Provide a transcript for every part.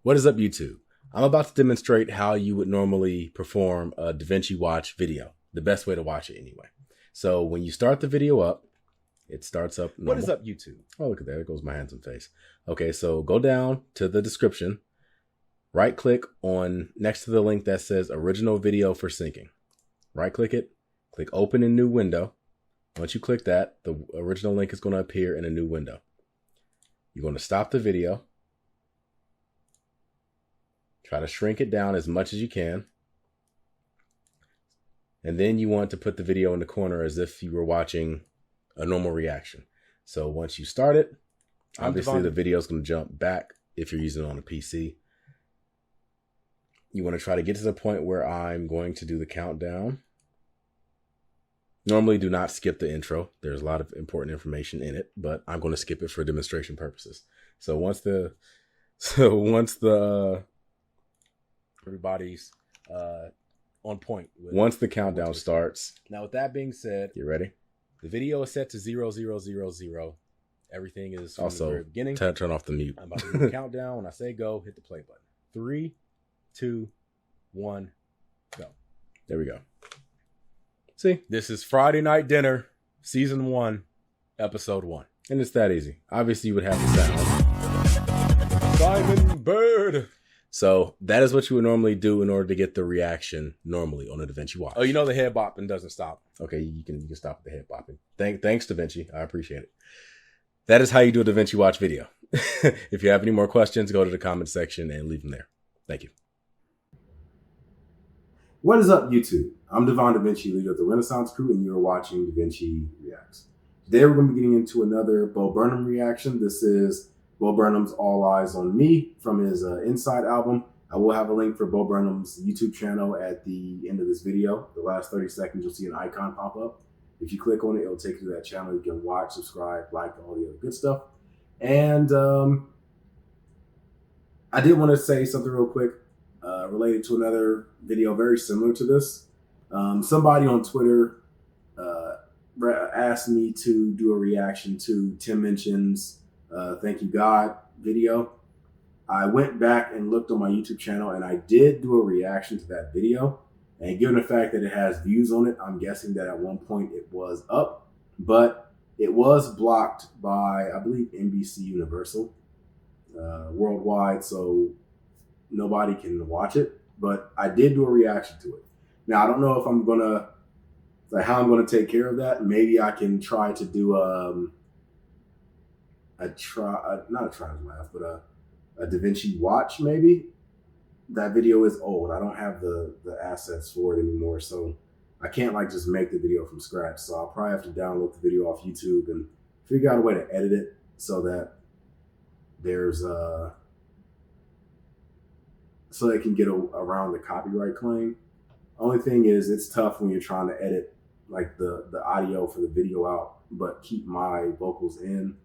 What is up, YouTube? I'm about to demonstrate how you would normally perform a DaVinci Watch video. The best way to watch it anyway. So when you start the video up, it starts up normal. What is up, YouTube? Oh, look at that. There goes my hands and face. Okay, so go down to the description. Right click on next to the link that says original video for syncing. Right click it. Click open in new window. Once you click that, the original link is going to appear in a new window. You're going to stop the video. Try to shrink it down as much as you can. And then you want to put the video in the corner as if you were watching a normal reaction. So once you start it, obviously the video is going to jump back if you're using it on a PC. You want to try to get to the point where I'm going to do the countdown. Normally do not skip the intro. There's a lot of important information in it, but I'm going to skip it for demonstration purposes. So once everybody's on point. Once the countdown starts. Now, with that being said, you ready? The video is set to 0000. Everything is from the very beginning. Turn off the mute. I'm about to do the countdown. When I say go, hit the play button. 3, 2, 1, go. There we go. See, this is Friday Night Dinner, Season 1, Episode 1. And it's that easy. Obviously, you would have the sound. Simon Bird. So that is what you would normally do in order to get the reaction normally on a DaVinci Watch. Oh, you know the head bopping doesn't stop. Okay, you can stop the head bopping. Thanks, DaVinci. I appreciate it. That is how you do a DaVinci Watch video. If you have any more questions, go to the comment section and leave them there. Thank you. What is up, YouTube? I'm Devon DaVinci, leader of the Renaissance Crew, and you're watching DaVinci Reacts. Today we're going to be getting into another Burnham reaction. This is Burnham's All Eyes on Me from his Inside album. I will have a link for Burnham's YouTube channel at the end of this video. The last 30 seconds, you'll see an icon pop up. If you click on it, it'll take you to that channel. You can watch, subscribe, like, all the other good stuff. And I did want to say something real quick related to another video very similar to this. Somebody on Twitter asked me to do a reaction to Tim Minchin's Thank You God video. I went back and looked on my YouTube channel and I did do a reaction to that video. And given the fact that it has views on it, I'm guessing that at one point it was up, but it was blocked by, I believe, NBC Universal worldwide. So nobody can watch it, but I did do a reaction to it. Now, I don't know if I'm going to, how I'm going to take care of that. Maybe I can try to do not a try to laugh, but a DaVinci Watch maybe. That video is old. I don't have the assets for it anymore, so I can't just make the video from scratch. So I'll probably have to download the video off YouTube and figure out a way to edit it so that there's so they can get around the copyright claim. Only thing is, it's tough when you're trying to edit the audio for the video out, but keep my vocals in.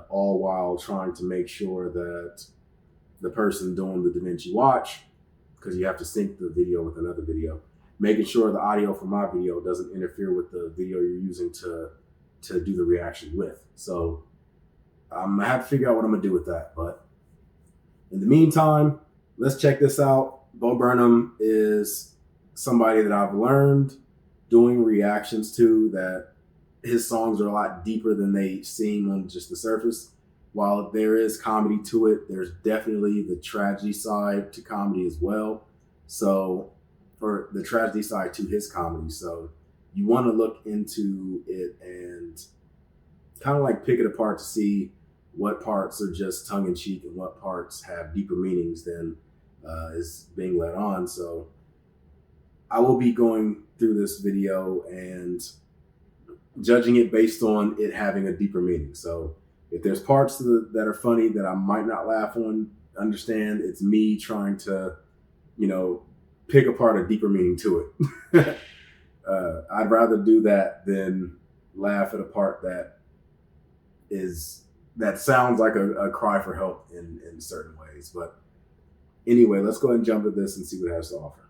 All while trying to make sure that the person doing the DaVinci Watch, because you have to sync the video with another video, making sure the audio from my video doesn't interfere with the video you're using to do the reaction with. So I'm gonna have to figure out what I'm gonna do with that. But in the meantime, let's check this out. Burnham is somebody that I've learned doing reactions to, that his songs are a lot deeper than they seem on just the surface. While there is comedy to it, there's definitely the tragedy side to comedy as well. So, or the tragedy side to his comedy. So you want to look into it and kind of pick it apart to see what parts are just tongue-in-cheek and what parts have deeper meanings than is being let on. So I will be going through this video and judging it based on it having a deeper meaning. So if there's parts that are funny that I might not laugh on, understand it's me trying to, pick apart a deeper meaning to it. I'd rather do that than laugh at a part that sounds like a cry for help in certain ways. But anyway, let's go ahead and jump at this and see what it has to offer.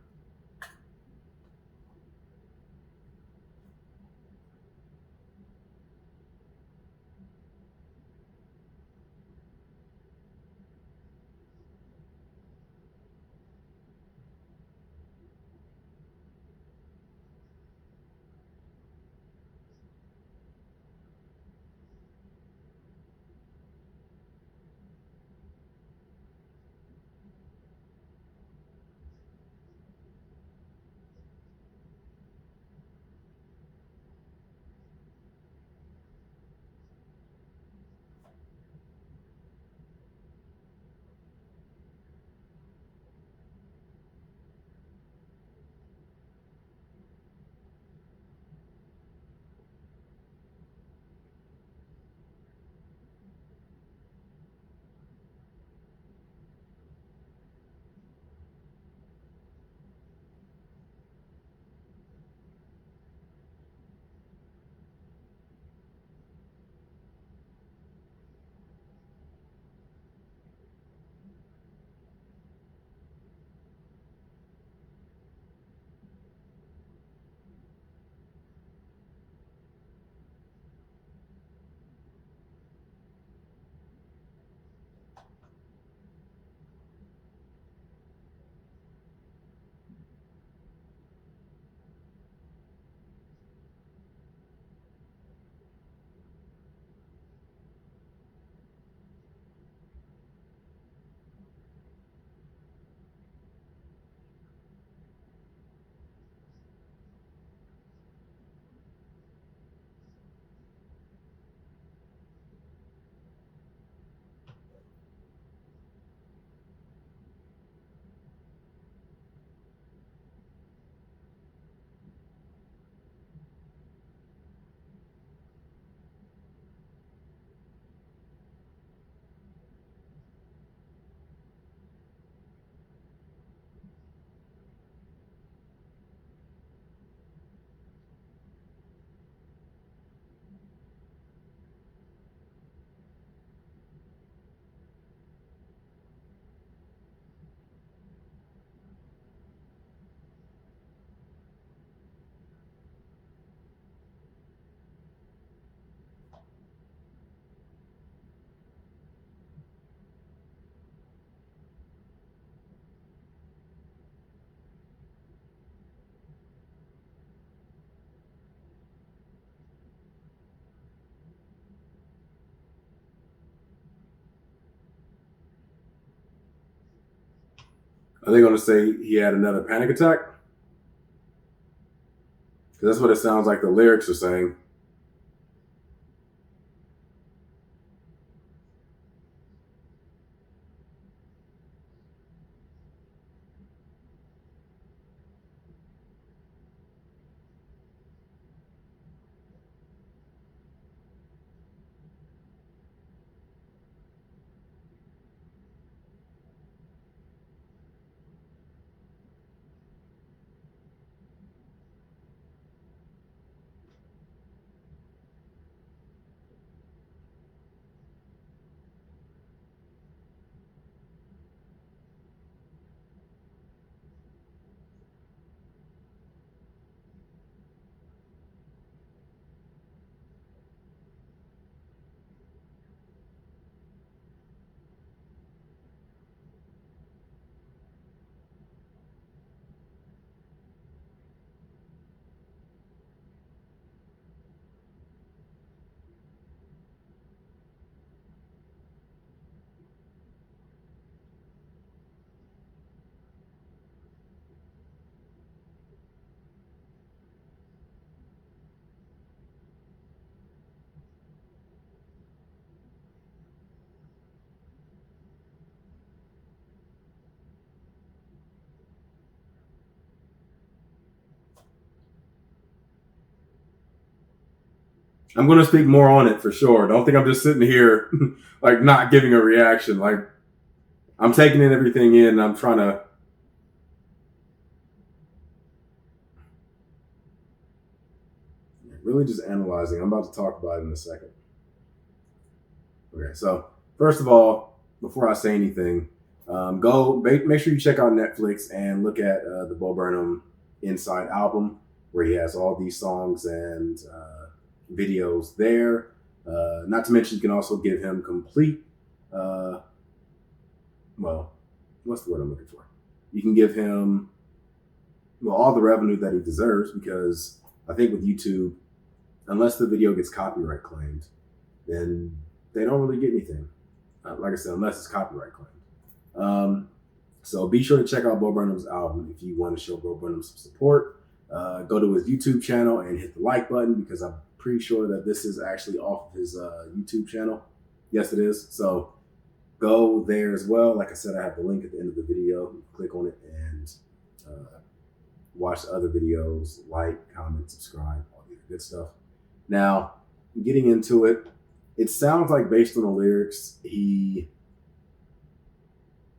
Are they going to say he had another panic attack? Because that's what it sounds like the lyrics are saying. I'm going to speak more on it for sure. Don't think I'm just sitting here like not giving a reaction. Like I'm taking in everything in and I'm trying to really just analyzing. I'm about to talk about it in a second. Okay, so first of all, before I say anything, make sure you check out Netflix and look at the Bo Burnham Inside album where he has all these songs and videos there. Not to mention, you can also give him complete, what's the word I'm looking for? You can give him, all the revenue that he deserves because I think with YouTube, unless the video gets copyright claimed, then they don't really get anything. Like I said, unless it's copyright claimed. So be sure to check out Bo Burnham's album if you want to show Bo Burnham some support. Go to his YouTube channel and hit the like button because I'm pretty sure that this is actually off of his YouTube channel. Yes, it is. So go there as well. Like I said, I have the link at the end of the video. Click on it and watch the other videos, like, comment, subscribe, all the good stuff. Now, getting into it, it sounds like based on the lyrics,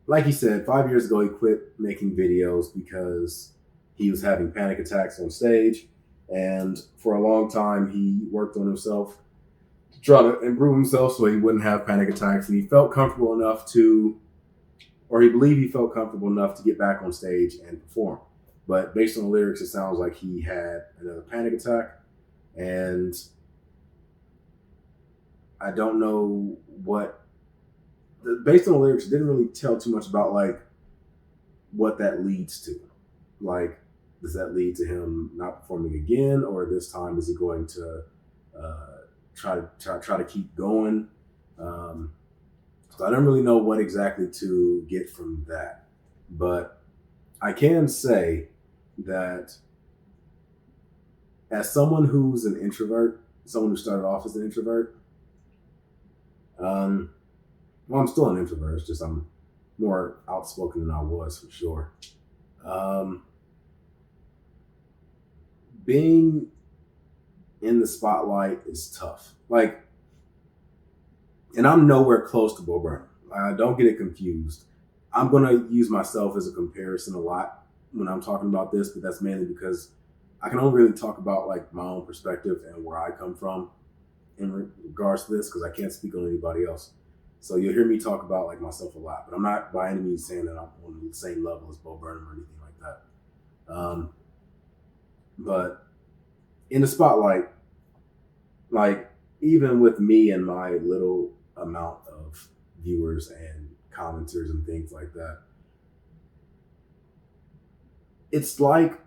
like he said, 5 years ago, he quit making videos because he was having panic attacks on stage. And for a long time, he worked on himself to try to improve himself so he wouldn't have panic attacks. And he felt comfortable enough he believed he felt comfortable enough to get back on stage and perform. But based on the lyrics, it sounds like he had another panic attack. And I don't know based on the lyrics, it didn't really tell too much about like what that leads to. Like, does that lead to him not performing again, or this time is he going to try to keep going? So I don't really know what exactly to get from that, but I can say that as someone who's an introvert, someone who started off as an introvert, I'm still an introvert. It's just I'm more outspoken than I was for sure. Being in the spotlight is tough. Like, and I'm nowhere close to Bo Burnham. Don't get it confused. I'm going to use myself as a comparison a lot when I'm talking about this, but that's mainly because I can only really talk about like my own perspective and where I come from in regards to this because I can't speak on anybody else. So you'll hear me talk about like myself a lot, but I'm not by any means saying that I'm on the same level as Bo Burnham or anything like that. But in the spotlight, like even with me and my little amount of viewers and commenters and things like that, it's like,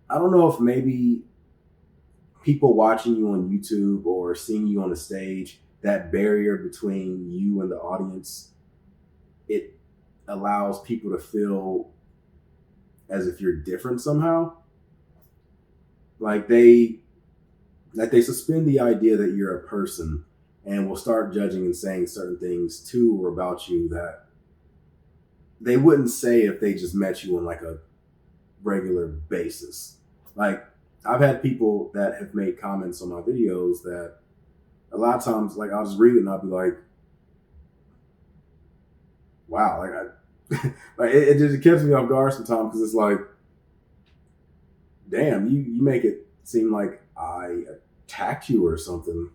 I don't know if maybe people watching you on YouTube or seeing you on the stage, that barrier between you and the audience, allows people to feel as if you're different somehow. Like they suspend the idea that you're a person and will start judging and saying certain things to or about you that they wouldn't say if they just met you on like a regular basis. Like I've had people that have made comments on my videos that a lot of times, like I'll just read it and I'll be like, wow, like it just catches me off guard sometimes because it's like, damn, you make it seem like I attacked you or something.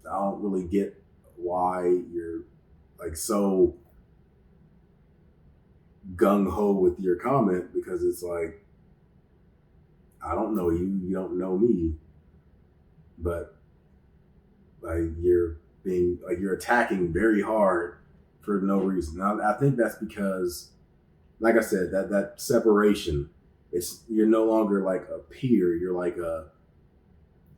I don't really get why you're like so gung-ho with your comment, because it's like, I don't know you, you don't know me, but like you're attacking very hard for no reason. I think that's because, like I said, that separation, you're no longer like a peer, you're like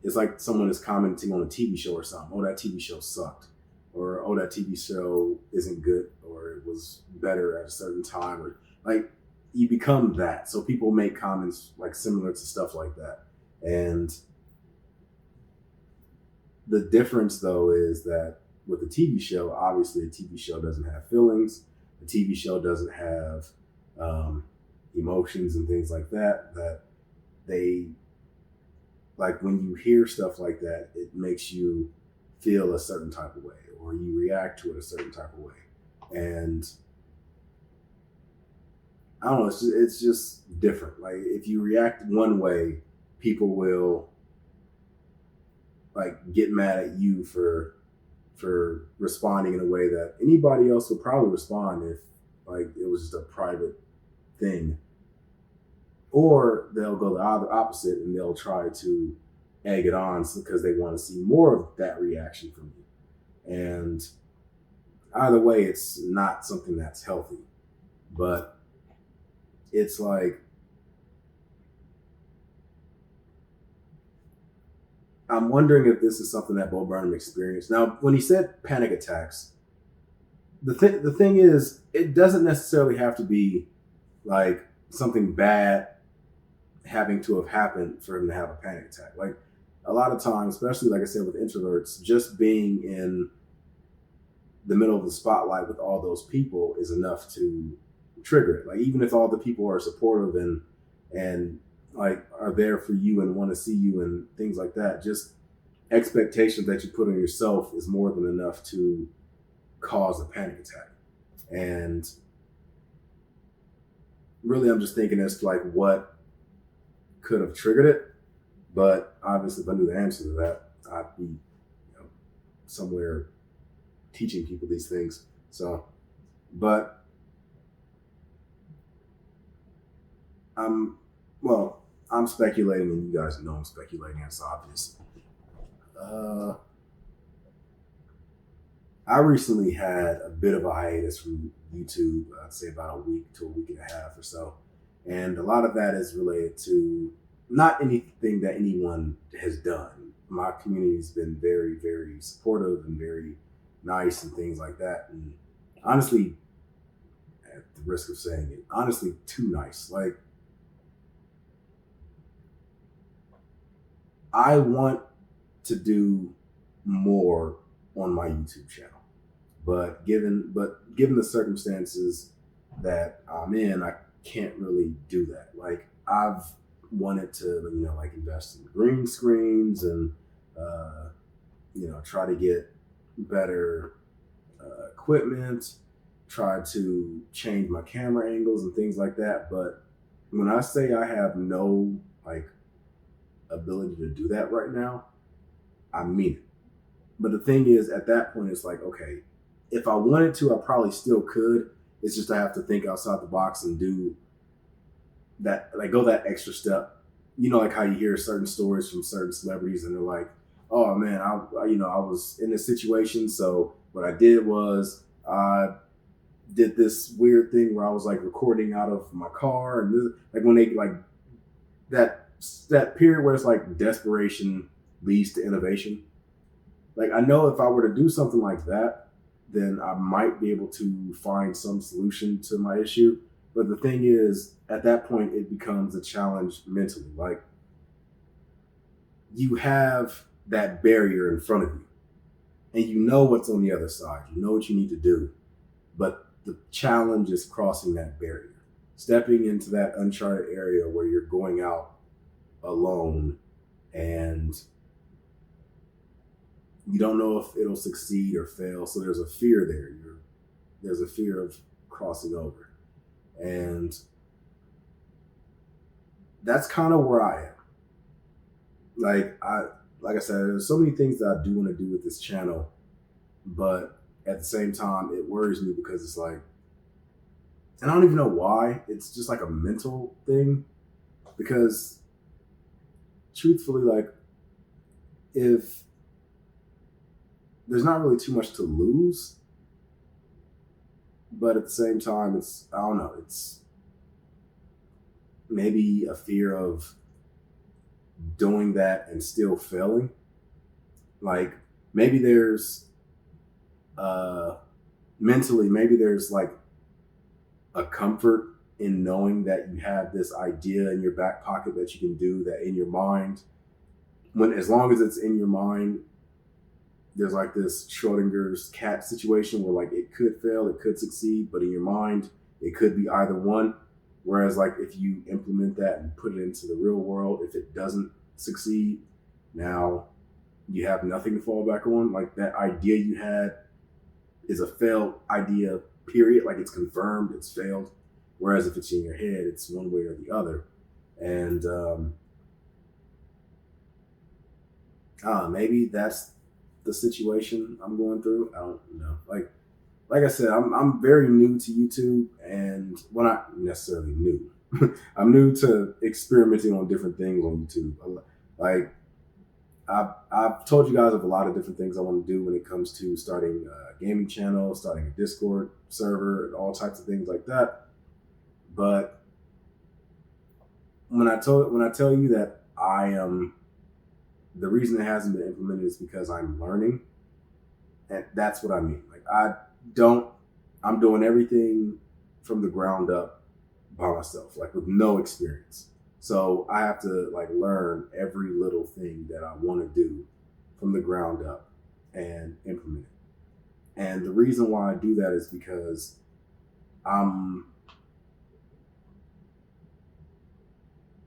it's like someone is commenting on a TV show or something. Oh, that TV show sucked. Or, oh, that TV show isn't good, or it was better at a certain time, or like you become that. So people make comments like similar to stuff like that. And the difference though is that with a TV show, obviously a TV show doesn't have feelings. The TV show doesn't have emotions and things like that, that they, like when you hear stuff like that, it makes you feel a certain type of way, or you react to it a certain type of way. And I don't know, it's just different. Like if you react one way, people will like get mad at you for responding in a way that anybody else would probably respond if like it was just a private thing. Or they'll go the opposite and they'll try to egg it on because they want to see more of that reaction from you. And either way, it's not something that's healthy. But it's like, I'm wondering if this is something that Bo Burnham experienced. Now, when he said panic attacks, the thing is, it doesn't necessarily have to be like something bad having to have happened for him to have a panic attack. Like a lot of times, especially like I said with introverts, just being in the middle of the spotlight with all those people is enough to trigger it. Like even if all the people are supportive and like are there for you and want to see you and things like that, just expectations that you put on yourself is more than enough to cause a panic attack. And really, I'm just thinking as to like what could have triggered it. But obviously, if I knew the answer to that, I'd be somewhere teaching people these things. So, but I'm speculating, and you guys know I'm speculating. It's obvious. I recently had a bit of a hiatus from YouTube. I'd say about a week to a week and a half or so. And a lot of that is related to not anything that anyone has done. My community's been very, very supportive and very nice and things like that. And honestly, at the risk of saying it, honestly, too nice. Like, I want to do more on my YouTube channel. But given the circumstances that I'm in, I can't really do that. Like I've wanted to, like invest in green screens and, try to get better equipment, try to change my camera angles and things like that. But when I say I have no like ability to do that right now, I mean it. But the thing is, at that point, it's like, okay, if I wanted to, I probably still could. It's just I have to think outside the box and do that, like go that extra step. Like how you hear certain stories from certain celebrities and they're like, oh man, I was in this situation. So what I did was I did this weird thing where I was like recording out of my car. And this, like when they like that period where it's like desperation leads to innovation. Like I know if I were to do something like that, then I might be able to find some solution to my issue. But the thing is, at that point, it becomes a challenge mentally. Like, you have that barrier in front of you, and you know what's on the other side. You know what you need to do. But the challenge is crossing that barrier, stepping into that uncharted area where you're going out alone and you don't know if it'll succeed or fail. So there's a fear there. There's a fear of crossing over. And that's kind of where I am. Like I said, there's so many things that I do want to do with this channel, but at the same time, it worries me because it's like, and I don't even know why. It's just like a mental thing, because truthfully, like, if there's not really too much to lose, but at the same time, I don't know, it's maybe a fear of doing that and still failing. Like, maybe there's mentally, maybe there's like a comfort in knowing that you have this idea in your back pocket that you can do, that in your mind, as long as it's in your mind, there's like this Schrodinger's cat situation where like it could fail, it could succeed, but in your mind, it could be either one. Whereas like if you implement that and put it into the real world, if it doesn't succeed, now you have nothing to fall back on. Like, that idea you had is a failed idea, period. Like, it's confirmed, it's failed. Whereas if it's in your head, it's one way or the other. And maybe that's the situation I'm going through. I don't know. Like I said, I'm very new to YouTube, and well, not necessarily new. I'm new to experimenting on different things on YouTube. Like, I've told you guys of a lot of different things I want to do when it comes to starting a gaming channel, starting a Discord server, and all types of things like that. But when I tell you that the reason it hasn't been implemented is because I'm learning, and that's what I mean. Like, I'm doing everything from the ground up by myself, like with no experience. So I have to like learn every little thing that I want to do from the ground up and implement it. And the reason why I do that is because I'm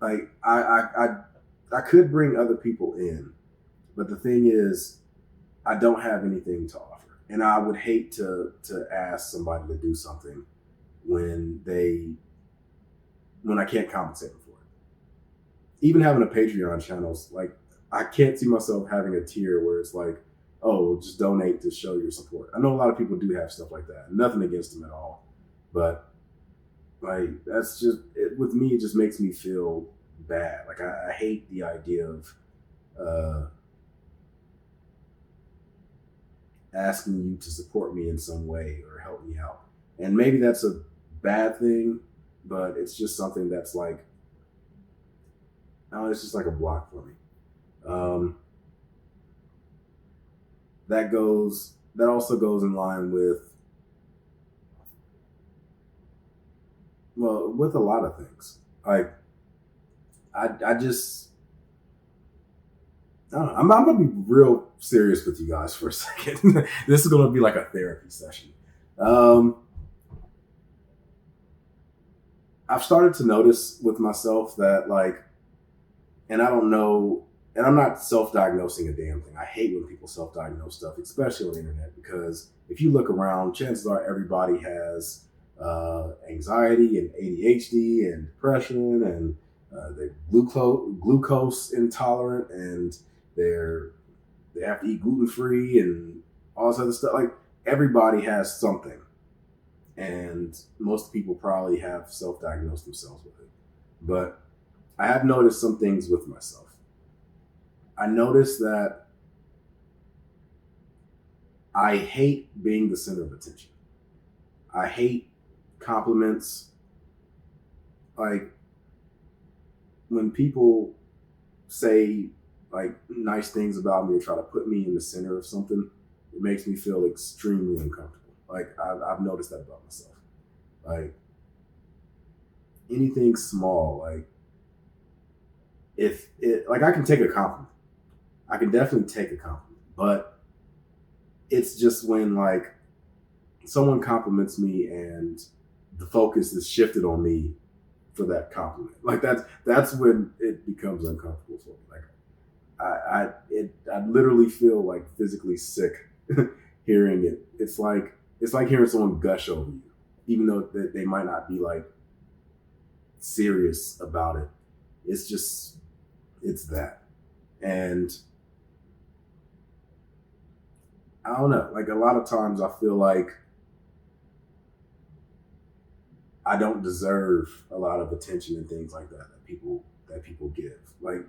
like, I could bring other people in, but the thing is, I don't have anything to offer. And I would hate to ask somebody to do something when I can't compensate them for it. Even having a Patreon channel, like, I can't see myself having a tier where it's like, oh, just donate to show your support. I know a lot of people do have stuff like that. Nothing against them at all. But like, that's just, with me, it just makes me feel bad. Like, I hate the idea of asking you to support me in some way or help me out. And maybe that's a bad thing, but it's just something that's like, it's just like a block for me. That also goes in line with a lot of things. Like, I just, I don't know. I'm going to be real serious with you guys for a second. This is going to be like a therapy session. I've started to notice with myself that, like, and I don't know, and I'm not self-diagnosing a damn thing. I hate when people self-diagnose stuff, especially on the internet, because if you look around, chances are everybody has anxiety and ADHD and depression, and they're glucose intolerant, and they have to eat gluten-free and all this other stuff. Like, everybody has something, and most people probably have self-diagnosed themselves with it. But I have noticed some things with myself. I noticed that I hate being the center of attention. I hate compliments. Like, when people say like nice things about me or try to put me in the center of something, it makes me feel extremely uncomfortable. Like I've noticed that about myself. Like anything small, like if it, like I can take a compliment. I can definitely take a compliment, but it's just when like someone compliments me and the focus is shifted on me for that compliment. Like that's when it becomes uncomfortable for me. Like I literally feel like physically sick hearing it. It's like hearing someone gush over you, even though they might not be like serious about it. It's that. And I don't know, like a lot of times I feel like I don't deserve a lot of attention and things like that people give. Like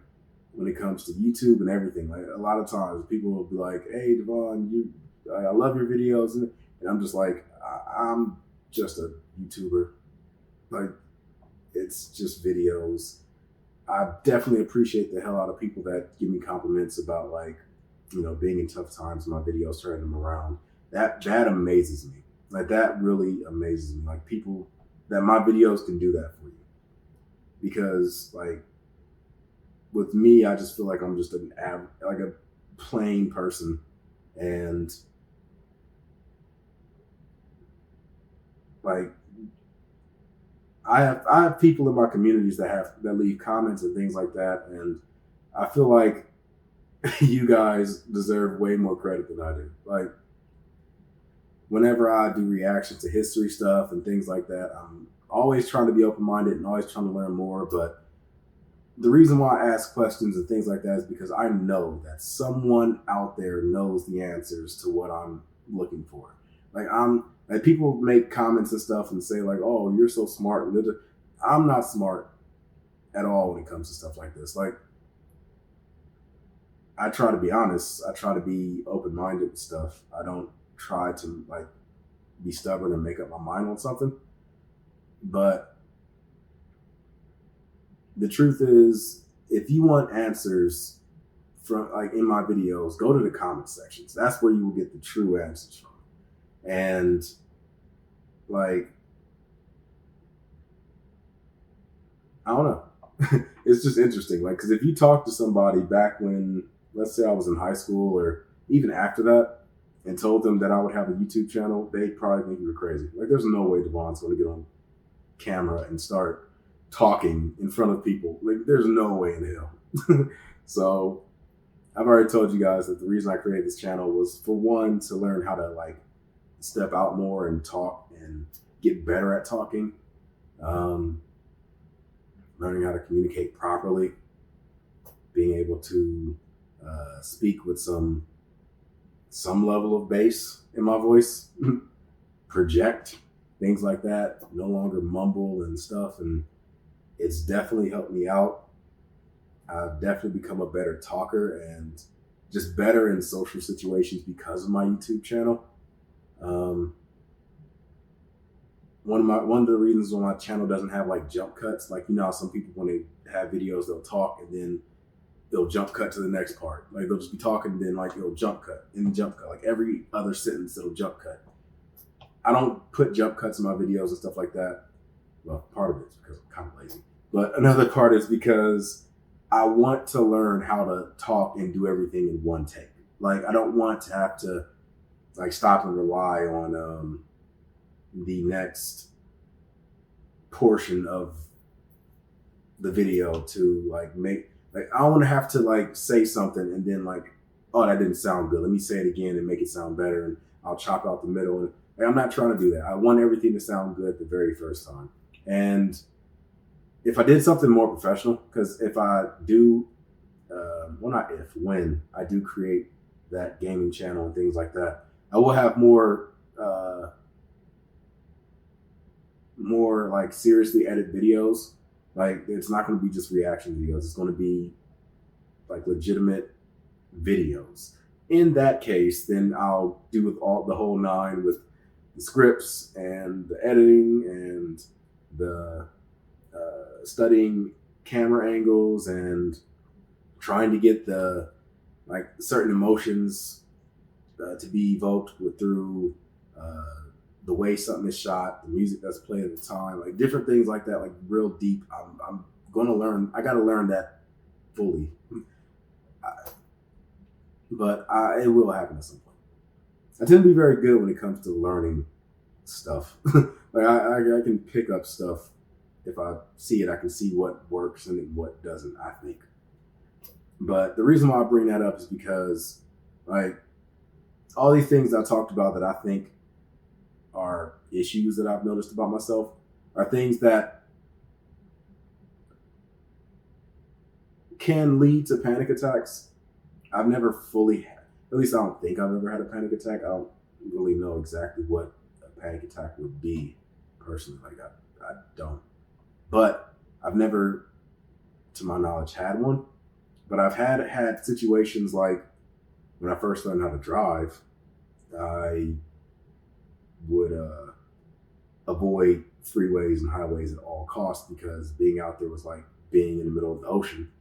when it comes to YouTube and everything, like a lot of times people will be like, "Hey, Devon, I love your videos," and I'm just like, I'm just a YouTuber. Like it's just videos. I definitely appreciate the hell out of people that give me compliments about like, being in tough times, my videos, turning them around. That amazes me. Like that really amazes me. Like people that my videos can do that for you. Because like with me, I just feel like I'm just like a plain person, and like I have people in my communities that leave comments and things like that, and I feel like you guys deserve way more credit than I do. Like whenever I do reactions to history stuff and things like that, I'm always trying to be open-minded and always trying to learn more. But the reason why I ask questions and things like that is because I know that someone out there knows the answers to what I'm looking for. Like people make comments and stuff and say like, "Oh, you're so smart." I'm not smart at all when it comes to stuff like this. Like I try to be honest. I try to be open-minded with stuff. I don't try to like be stubborn and make up my mind on something. But the truth is, if you want answers from like in my videos, go to the comment sections. That's where you will get the true answers from. And like, I don't know. It's just interesting. Like, because if you talk to somebody back when, let's say I was in high school or even after that, and told them that I would have a YouTube channel, they'd probably think you were crazy. Like, there's no way Devon's going to get on camera and start talking in front of people. Like, there's no way in hell. So, I've already told you guys that the reason I created this channel was, for one, to learn how to like step out more and talk and get better at talking. Learning how to communicate properly, being able to speak with some level of bass in my voice, project, things like that, no longer mumble and stuff. And it's definitely helped me out. I've definitely become a better talker and just better in social situations because of my YouTube channel. One of the reasons why my channel doesn't have like jump cuts, like how some people when they have videos they'll talk and then they'll jump cut to the next part. Like they'll just be talking and then like it'll jump cut and jump cut. Like every other sentence it'll jump cut. I don't put jump cuts in my videos and stuff like that. Well, part of it is because I'm kind of lazy. But another part is because I want to learn how to talk and do everything in one take. Like I don't want to have to like stop and rely on the next portion of the video to like make, like I don't want to have to like say something and then like, oh, that didn't sound good, let me say it again and make it sound better, and I'll chop out the middle. And like, I'm not trying to do that. I want everything to sound good the very first time. And if I did something more professional, because if I do when I do create that gaming channel and things like that, I will have more like seriously edit videos. Like it's not going to be just reaction videos. It's going to be like legitimate videos. In that case, then I'll do with all the whole nine with the scripts and the editing and the studying camera angles and trying to get the like certain emotions to be evoked through the way something is shot, the music that's played at the time, like different things like that, like real deep. I'm going to learn. I got to learn that fully, but it will happen at some point. I tend to be very good when it comes to learning stuff. Like I can pick up stuff. If I see it, I can see what works and what doesn't, I think. But the reason why I bring that up is because, like, all these things I talked about that I think are issues that I've noticed about myself are things that can lead to panic attacks. I've never fully had, at least I don't think I've ever had a panic attack. I don't really know exactly what a panic attack would be personally. Like, I don't. But I've never, to my knowledge, had one. But I've had situations like when I first learned how to drive, I would avoid freeways and highways at all costs because being out there was like being in the middle of the ocean.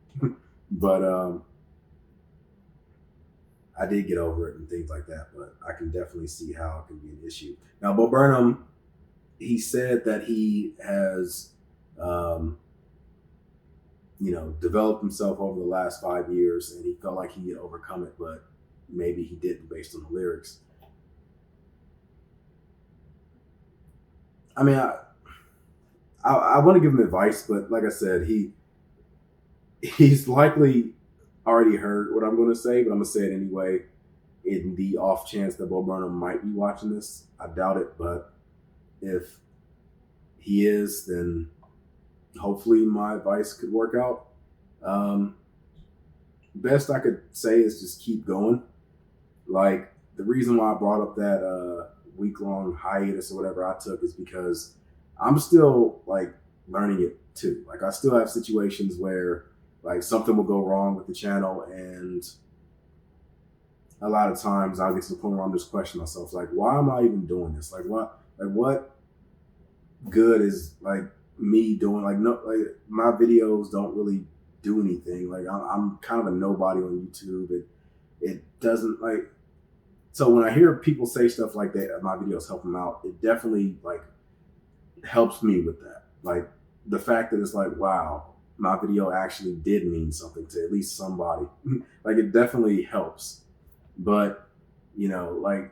But I did get over it and things like that. But I can definitely see how it can be an issue. Now, Bo Burnham, he said that he has developed himself over the last 5 years, and he felt like he had overcome it, but maybe he didn't based on the lyrics. I mean, I want to give him advice, but like I said, he's likely already heard what I'm going to say, but I'm going to say it anyway in the off chance that Bo Burnham might be watching this. I doubt it, but if he is, then hopefully my advice could work out. Best I could say is just keep going. Like, the reason why I brought up that week-long hiatus or whatever I took is because I'm still like learning it too. Like, I still have situations where like something will go wrong with the channel, and a lot of times I'll get to the point where I'm just questioning myself, like, why am I even doing this? Like, what good is like me doing? Like, no, like my videos don't really do anything. Like, I'm kind of a nobody on YouTube. It doesn't like. So when I hear people say stuff like that, my videos help them out. It definitely like helps me with that. Like, the fact that it's like, wow, my video actually did mean something to at least somebody. Like, it definitely helps. But, like,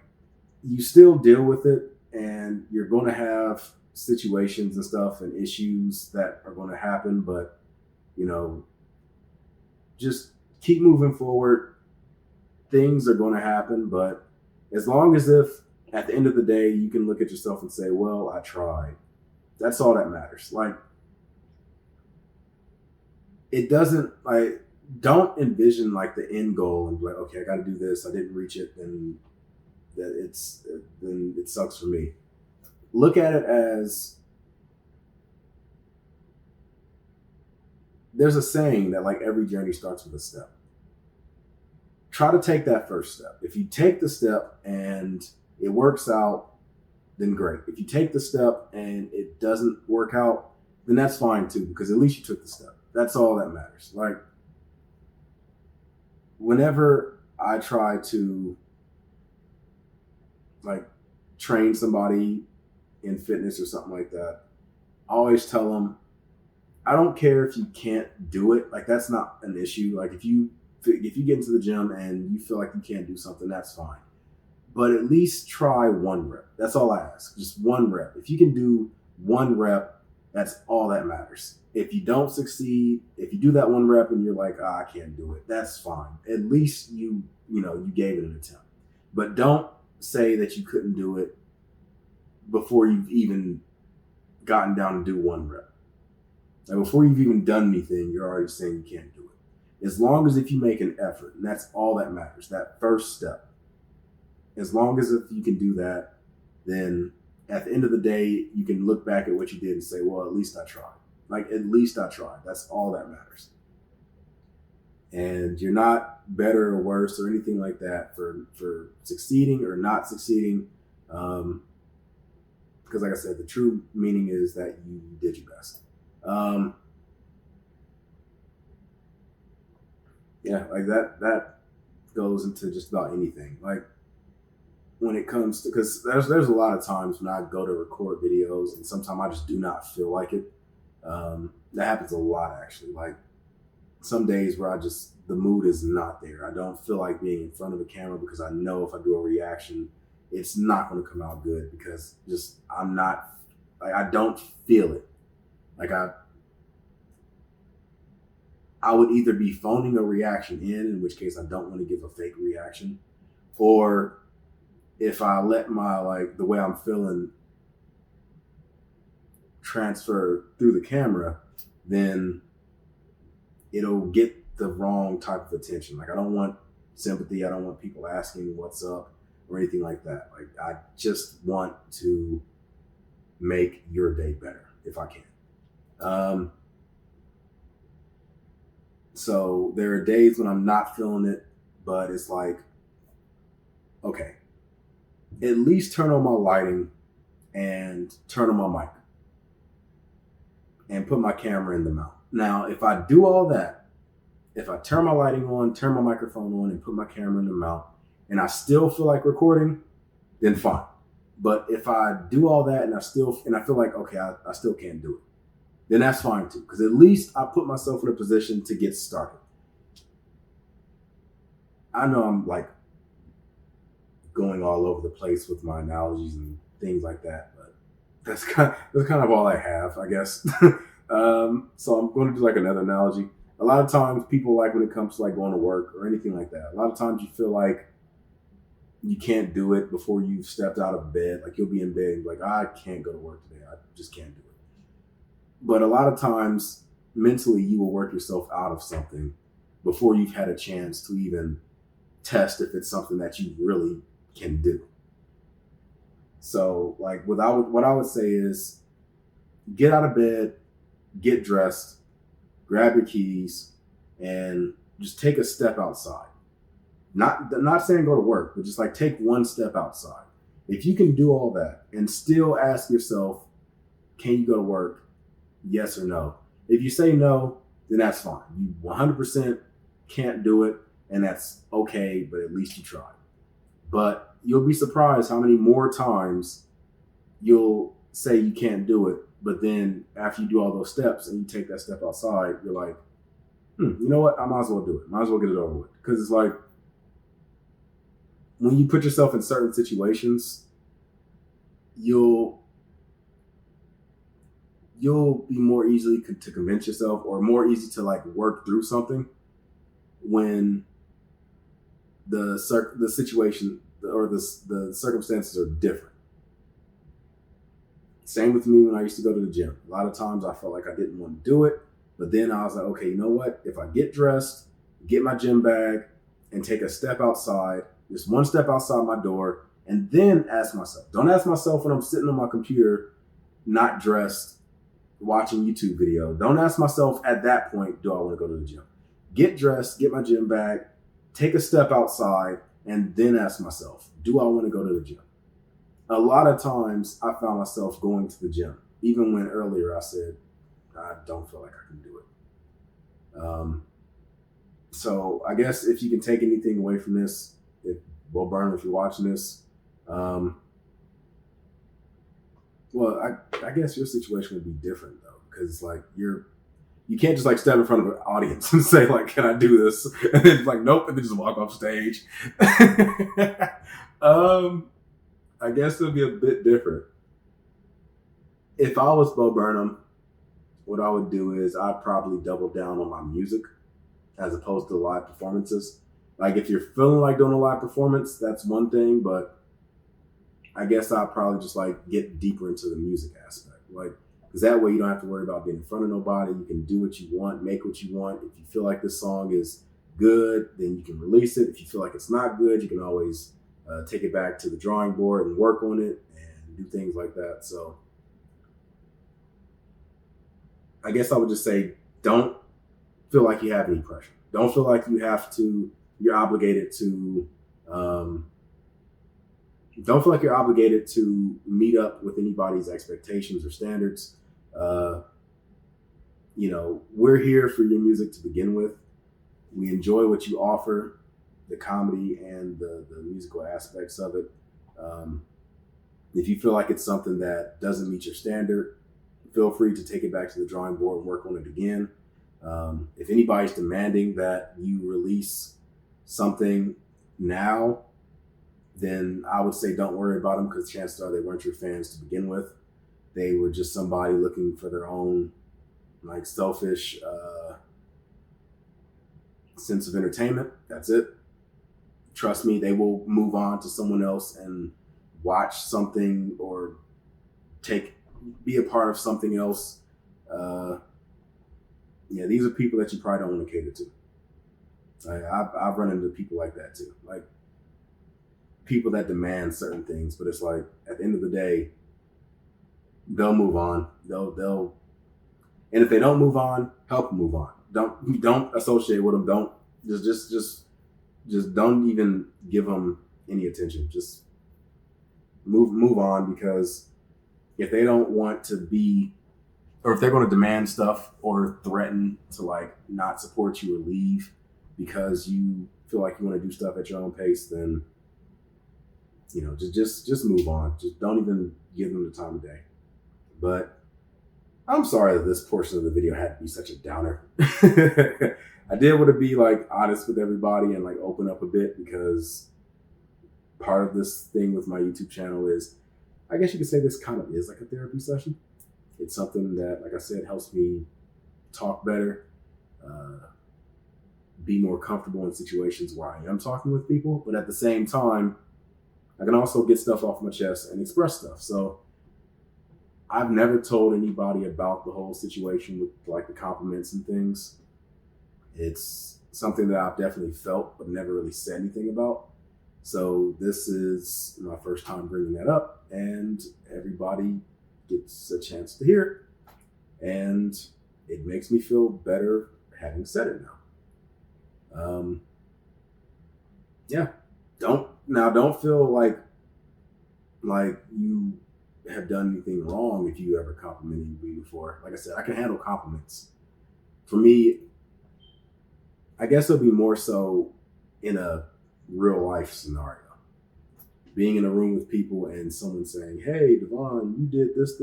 you still deal with it, and you're going to have situations and stuff and issues that are going to happen. But, just keep moving forward. Things are going to happen, but as long as if at the end of the day you can look at yourself and say, well, I tried. That's all that matters. Like, it doesn't, like, don't envision like the end goal and be like, okay, I got to do this. I didn't reach it, and then it sucks for me. Look at it as, there's a saying that like every journey starts with a step. Try to take that first step. If you take the step and it works out, then great. If you take the step and it doesn't work out, then that's fine too, because at least you took the step. That's all that matters. Like, whenever I try to like train somebody in fitness or something like that, I always tell them, I don't care if you can't do it. Like, that's not an issue. Like, if you get into the gym and you feel like you can't do something, that's fine. But at least try one rep. That's all I ask. Just one rep. If you can do one rep, that's all that matters. If you don't succeed, if you do that one rep and you're like, I can't do it, that's fine. At least you gave it an attempt. But don't say that you couldn't do it before you've even gotten down to do one rep. Like, before you've even done anything, you're already saying you can't do it. As long as if you make an effort, and that's all that matters, that first step. As long as if you can do that, then at the end of the day, you can look back at what you did and say, well, at least I tried. Like, at least I tried. That's all that matters. And you're not better or worse or anything like that for succeeding or not succeeding. Because like I said, the true meaning is that you did your best. Yeah, like that goes into just about anything. Like, when it comes to, because there's a lot of times when I go to record videos and sometimes I just do not feel like it. That happens a lot, actually. Like some days where the mood is not there. I don't feel like being in front of the camera because I know if I do a reaction, it's not going to come out good because I'm not, like, I don't feel it. Like I would either be phoning a reaction in which case I don't want to give a fake reaction, or if I let my, like, the way I'm feeling transfer through the camera, then it'll get the wrong type of attention. Like, I don't want sympathy. I don't want people asking what's up or anything like that. Like, I just want to make your day better if I can. So there are days when I'm not feeling it, but it's like, okay, at least turn on my lighting and turn on my mic and put my camera in the mount. Now, if I do all that, if I turn my lighting on, turn my microphone on, and put my camera in the mount, and I still feel like recording, then fine. But if I do all that and I feel like, okay, I still can't do it, then that's fine too. Because at least I put myself in a position to get started. I know I'm like going all over the place with my analogies and things like that, but that's kind of all I have, I guess. So I'm going to do like another analogy. A lot of times people, like, when it comes to like going to work or anything like that, a lot of times you feel like you can't do it before you've stepped out of bed. Like, you'll be in bed and be like, I can't go to work today. I just can't do it. But a lot of times mentally you will work yourself out of something before you've had a chance to even test if it's something that you really can do. So, like, what I would say is get out of bed, get dressed, grab your keys, and just take a step outside. Not saying go to work, but just like take one step outside. If you can do all that and still ask yourself, can you go to work? Yes or no. If you say no, then that's fine. You 100% can't do it, and that's okay, but at least you tried. But you'll be surprised how many more times you'll say you can't do it, but then after you do all those steps and you take that step outside, you're like, you know what? I might as well do it. Might as well get it over with. Because it's like, when you put yourself in certain situations, you'll be more easily to convince yourself, or more easy to like work through something when the situation or the circumstances are different. Same with me when I used to go to the gym. A lot of times I felt like I didn't want to do it, but then I was like, okay, you know what? If I get dressed, get my gym bag, and take a step outside, just one step outside my door, and then ask myself. Don't ask myself when I'm sitting on my computer, not dressed, watching YouTube video. Don't ask myself at that point, do I want to go to the gym? Get dressed, get my gym bag, take a step outside, and then ask myself, do I want to go to the gym? A lot of times I found myself going to the gym, even when earlier I said, I don't feel like I can do it. So I guess if you can take anything away from this, Burnham, if you're watching this, well, I guess your situation would be different though, because it's like you can't just like step in front of an audience and say like, can I do this? And then it's like, nope, and then just walk off stage. I guess it'll be a bit different. If I was Bo Burnham, what I would do is I'd probably double down on my music as opposed to live performances. Like, if you're feeling like doing a live performance, that's one thing, but I guess I'd probably just like get deeper into the music aspect. Like, because that way you don't have to worry about being in front of nobody. You can do what you want, make what you want. If you feel like this song is good, then you can release it. If you feel like it's not good, you can always take it back to the drawing board and work on it and do things like that. So I guess I would just say, don't feel like you have any pressure. Don't feel like you're obligated to, don't feel like you're obligated to meet up with anybody's expectations or standards. We're here for your music to begin with. We enjoy what you offer, the comedy and the musical aspects of it. If you feel like it's something that doesn't meet your standard, feel free to take it back to the drawing board and work on it again. If anybody's demanding that you release something now, then I would say don't worry about them, because chances are they weren't your fans to begin with. They were just somebody looking for their own like selfish sense of entertainment. That's it. Trust me, they will move on to someone else and watch something or be a part of something else. Yeah, these are people that you probably don't want to cater to. I've run into people like that too. Like people that demand certain things, but it's like at the end of the day, they'll move on. They'll and if they don't move on, help them move on. Don't associate with them. Don't just don't even give them any attention. Just move on, because if they don't want to be, or if they're going to demand stuff or threaten to like not support you or leave because you feel like you want to do stuff at your own pace, then just move on. Just don't even give them the time of day. But I'm sorry that this portion of the video had to be such a downer. I did want to be like honest with everybody and like open up a bit, because part of this thing with my YouTube channel is, I guess you could say this kind of is like a therapy session. It's something that, like I said, helps me talk better, be more comfortable in situations where I am talking with people. But at the same time, I can also get stuff off my chest and express stuff. So I've never told anybody about the whole situation with like the compliments and things. It's something that I've definitely felt, but never really said anything about. So this is my first time bringing that up, and everybody gets a chance to hear it. And it makes me feel better having said it now. Yeah. Don't feel like you have done anything wrong if you ever complimented me before. Like I said, I can handle compliments. For me, I guess it'll be more so in a real life scenario. Being in a room with people and someone saying, "Hey, Devon, you did this,"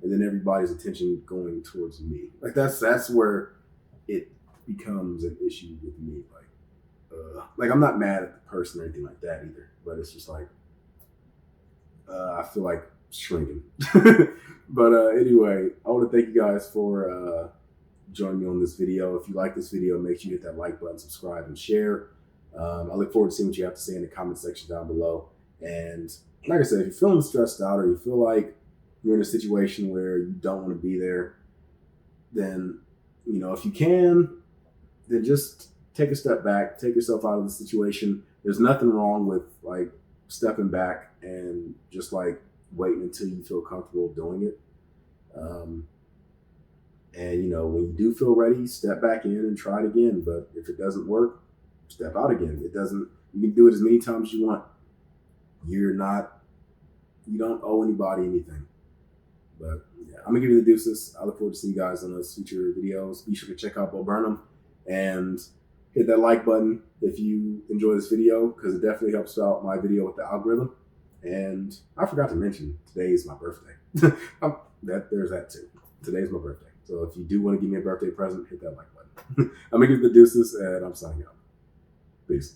and then everybody's attention going towards me. Like that's where it becomes an issue with me. Like I'm not mad at the person or anything like that either, but it's just like I feel like shrinking. But anyway, I want to thank you guys for joining me on this video. If you like this video, make sure you hit that like button, subscribe, and share. I look forward to seeing what you have to say in the comment section down below. And like I said, if you're feeling stressed out or you feel like you're in a situation where you don't want to be there, then, if you can, then just take a step back, take yourself out of the situation. There's nothing wrong with like stepping back and just like waiting until you feel comfortable doing it. And when you do feel ready, step back in and try it again. But if it doesn't work, step out again. You can do it as many times as you want. You don't owe anybody anything. But yeah, I'm gonna give you the deuces. I look forward to seeing you guys on those future videos. Be sure to check out Burnham and hit that like button if you enjoy this video, because it definitely helps out my video with the algorithm. And I forgot to mention, today is my birthday. There's that too. Today's my birthday. So if you do want to give me a birthday present, hit that like button. I'm gonna give you the deuces, and I'm signing out. Peace.